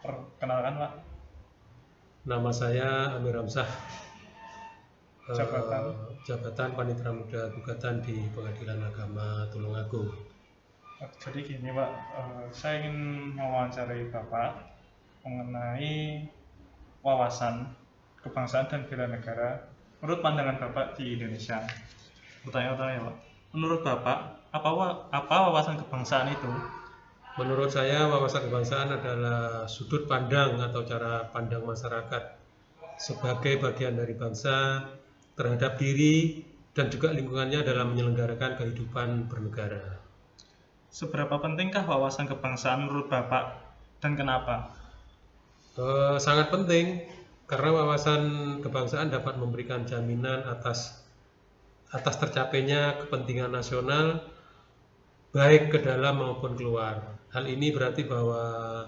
Perkenalkan Pak. Nama saya Amir Hamzah, Jabatan. Jabatan Panitera Muda Gugatan di Pengadilan Agama Tulungagung. Jadi gini Pak, saya ingin mewawancarai Bapak mengenai wawasan kebangsaan dan bela negara menurut pandangan Bapak di Indonesia. Bertanya-tanya ya Pak, menurut Bapak apa wawasan kebangsaan itu? Menurut saya, wawasan kebangsaan adalah sudut pandang atau cara pandang masyarakat sebagai bagian dari bangsa terhadap diri dan juga lingkungannya dalam menyelenggarakan kehidupan bernegara. Seberapa pentingkah wawasan kebangsaan menurut Bapak dan kenapa? Sangat penting karena wawasan kebangsaan dapat memberikan jaminan atas tercapainya kepentingan nasional baik ke dalam maupun keluar. Hal ini berarti bahwa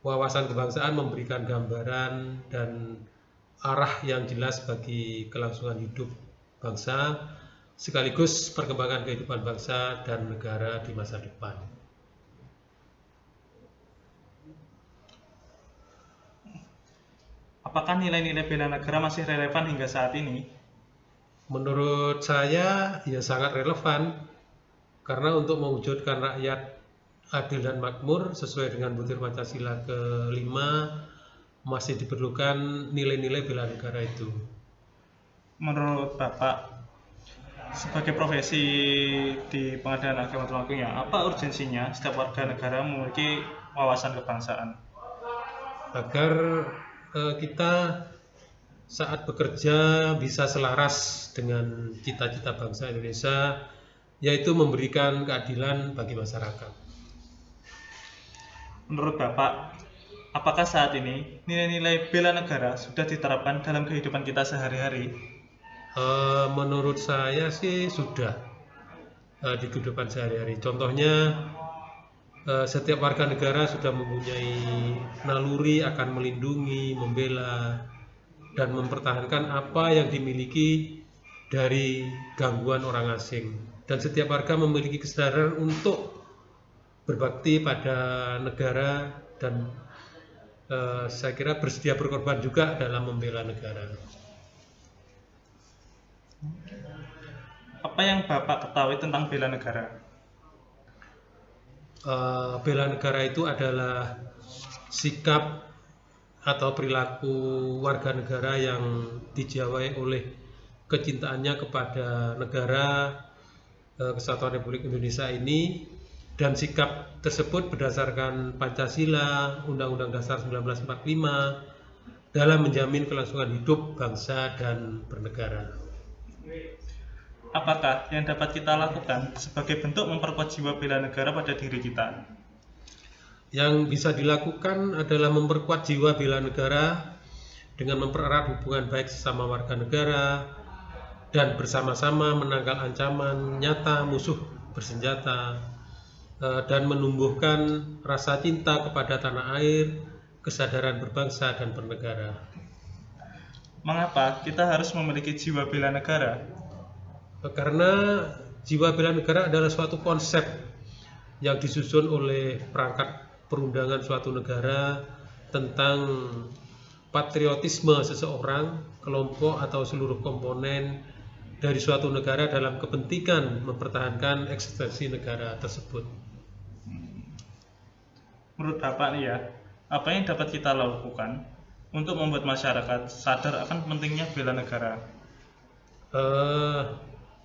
wawasan kebangsaan memberikan gambaran dan arah yang jelas bagi kelangsungan hidup bangsa sekaligus perkembangan kehidupan bangsa dan negara di masa depan. Apakah nilai-nilai bela negara masih relevan hingga saat ini? Menurut saya ya sangat relevan karena untuk mewujudkan rakyat adil dan makmur sesuai dengan butir Pancasila ke-5 masih diperlukan nilai-nilai bela negara itu. Menurut Bapak, sebagai profesi di Pengadilan Agama Tulungagung ya, apa urgensinya setiap warga negara memiliki wawasan kebangsaan? Agar kita saat bekerja bisa selaras dengan cita-cita bangsa Indonesia, yaitu memberikan keadilan bagi masyarakat. Menurut Bapak, apakah saat ini nilai-nilai bela negara sudah diterapkan dalam kehidupan kita sehari-hari? Menurut saya sih sudah di kehidupan sehari-hari. Contohnya, setiap warga negara sudah mempunyai naluri akan melindungi, membela, dan mempertahankan apa yang dimiliki dari gangguan orang asing. Dan setiap warga memiliki kesadaran untuk berbakti pada negara dan saya kira bersedia berkorban juga dalam membela negara. Apa yang Bapak ketahui tentang bela negara? Bela negara itu adalah sikap atau perilaku warga negara yang dijawai oleh kecintaannya kepada negara Kesatuan Republik Indonesia ini, dan sikap tersebut berdasarkan Pancasila, Undang-Undang Dasar 1945 dalam menjamin kelangsungan hidup bangsa dan bernegara. Apakah yang dapat kita lakukan sebagai bentuk memperkuat jiwa bela negara pada diri kita? Yang bisa dilakukan adalah memperkuat jiwa bela negara dengan mempererat hubungan baik sesama warga negara dan bersama-sama menangkal ancaman nyata musuh bersenjata dan menumbuhkan rasa cinta kepada tanah air, kesadaran berbangsa dan bernegara. Mengapa kita harus memiliki jiwa bela negara? Karena jiwa bela negara adalah suatu konsep yang disusun oleh perangkat perundangan suatu negara tentang patriotisme seseorang, kelompok atau seluruh komponen dari suatu negara dalam kepentingan mempertahankan eksistensi negara tersebut. Menurut Bapak nih ya, apa yang dapat kita lakukan untuk membuat masyarakat sadar akan pentingnya bela negara?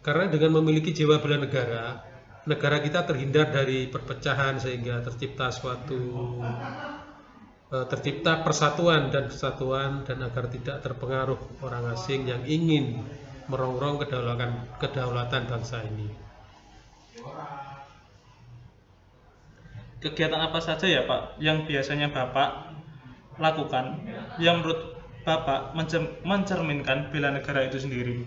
Karena dengan memiliki jiwa bela negara, negara kita terhindar dari perpecahan sehingga tercipta persatuan dan kesatuan, dan agar tidak terpengaruh orang asing yang ingin merongrong kedaulatan bangsa ini. Kegiatan apa saja ya Pak yang biasanya Bapak lakukan yang menurut Bapak mencerminkan bela negara itu sendiri?